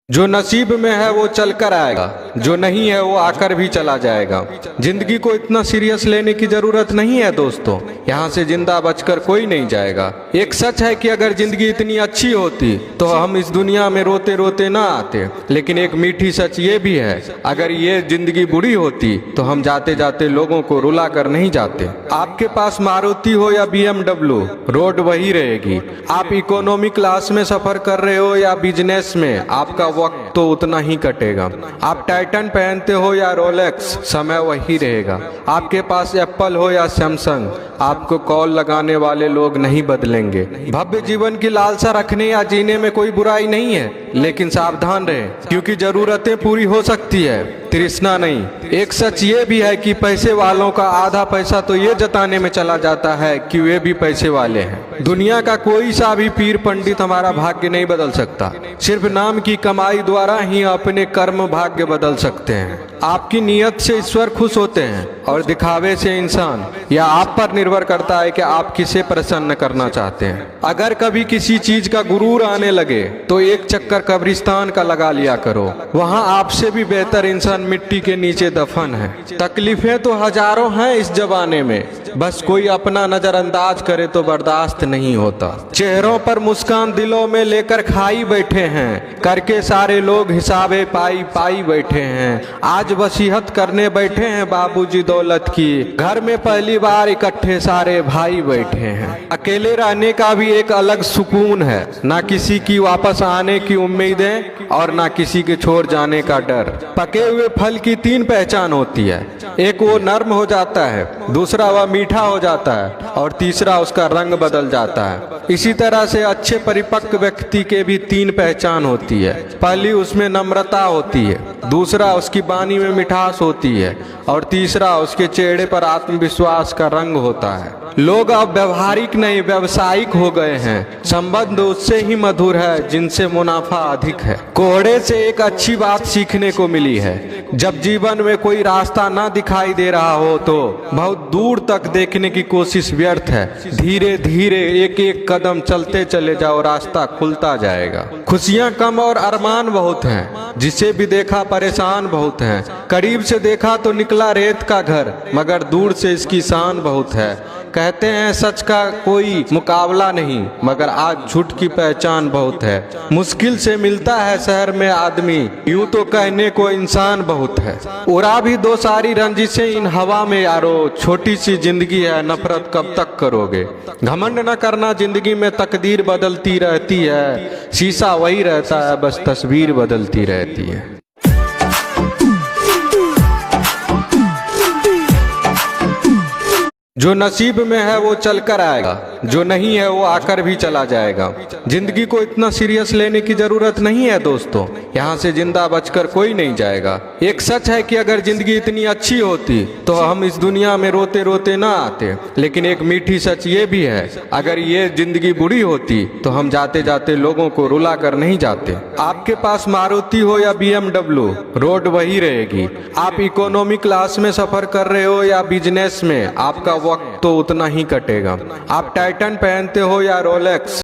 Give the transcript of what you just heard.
जो नसीब में है वो चल कर आएगा, जो नहीं है वो आकर भी चला जाएगा। जिंदगी को इतना सीरियस लेने की जरूरत नहीं है दोस्तों, यहाँ से जिंदा बचकर कोई नहीं जाएगा। एक सच है कि अगर जिंदगी इतनी अच्छी होती तो हम इस दुनिया में रोते रोते ना आते, लेकिन एक मीठी सच ये भी है, अगर ये जिंदगी बुरी होती तो हम जाते जाते लोगों को रुला कर नहीं जाते। आपके पास मारुति हो या BMW, रोड वही रहेगी। आप इकोनॉमी क्लास में सफर कर रहे हो या बिजनेस में, आपका वक्त तो उतना ही कटेगा। आप टाइटन पहनते हो या रोलेक्स, समय वही रहेगा। आपके पास एप्पल हो या सैमसंग, आपको कॉल लगाने वाले लोग नहीं बदलेंगे। भव्य जीवन की लालसा रखने या जीने में कोई बुराई नहीं है, लेकिन सावधान रहें, क्योंकि जरूरतें पूरी हो सकती है, तृष्णा नहीं। एक सच ये भी है कि पैसे वालों का आधा पैसा तो ये जताने में चला जाता है कि वे भी पैसे वाले हैं। दुनिया का कोई सा भी पीर पंडित हमारा भाग्य नहीं बदल सकता, सिर्फ नाम की कमाई द्वारा ही अपने कर्म भाग्य बदल सकते हैं। आपकी नीयत से ईश्वर खुश होते हैं और दिखावे से इंसान। यह आप पर निर्भर करता है कि आप किसे प्रसन्न करना चाहते हैं। अगर कभी किसी चीज का गुरूर आने लगे तो एक चक्कर कब्रिस्तान का लगा लिया करो, वहाँ आपसे भी बेहतर इंसान मिट्टी के नीचे दफन है। तकलीफें तो हजारों हैं इस जमाने में, बस कोई अपना नजरअंदाज करे तो बर्दाश्त नहीं होता। चेहरों पर मुस्कान दिलों में लेकर खाई बैठे हैं, करके सारे लोग हिसाबे पाई पाई बैठे हैं। आज वसीयत करने बैठे हैं बाबूजी दौलत की, घर में पहली बार इकट्ठे सारे भाई बैठे हैं। अकेले रहने का भी एक अलग सुकून है, ना किसी की वापस आने की उम्मीदें और ना किसी के छोड़ जाने का डर। पके हुए फल की तीन पहचान होती है, एक वो नर्म हो जाता है, दूसरा वह मीठा हो जाता है और तीसरा उसका रंग बदल जाता है। इसी तरह से अच्छे परिपक्व व्यक्ति के भी तीन पहचान होती है। पहली उसमें नम्रता होती है, दूसरा उसकी वाणी में मिठास होती है और तीसरा उसके चेहरे पर आत्मविश्वास का रंग होता है। लोग अब व्यवहारिक नहीं व्यावसायिक हो गए हैं। संबंध उससे ही मधुर है जिनसे मुनाफा अधिक है। कोहड़े से एक अच्छी बात सीखने को मिली है, जब जीवन में कोई रास्ता ना दिखाई दे रहा हो तो बहुत दूर तक देखने की कोशिश व्यर्थ है। धीरे धीरे एक एक कदम चलते चले जाओ, रास्ता खुलता जाएगा। खुशियां कम और अरमान बहुत हैं, जिसे भी देखा परेशान बहुत हैं। करीब से देखा तो निकला रेत का घर, मगर दूर से इसकी शान बहुत है। कहते हैं सच का कोई मुकाबला नहीं, मगर आज झूठ की पहचान बहुत है। मुश्किल से मिलता है शहर में आदमी, यूं तो कहने को इंसान बहुत है। उड़ा भी दो सारी रंजिशें इन हवा में यारो, छोटी सी जिंदगी है नफरत कब तक करोगे। घमंड न करना, जिंदगी में तकदीर बदलती रहती है, शीशा वही रहता है, बस तस्वीर बदलती रहती है। जो नसीब में है वो चल कर आएगा, जो नहीं है वो आकर भी चला जाएगा। जिंदगी को इतना सीरियस लेने की जरूरत नहीं है दोस्तों, यहाँ से जिंदा बचकर कोई नहीं जाएगा। एक सच है कि अगर जिंदगी इतनी अच्छी होती तो हम इस दुनिया में रोते रोते ना आते, लेकिन एक मीठी सच ये भी है, अगर ये जिंदगी बुरी होती तो हम जाते जाते लोगों को रुला कर नहीं जाते। आपके पास मारुति हो या BMW, रोड वही रहेगी। आप इकोनॉमी क्लास में सफर कर रहे हो या बिजनेस में, आपका वक्त तो उतना ही कटेगा। आप टाइटन पहनते हो या रोलेक्स,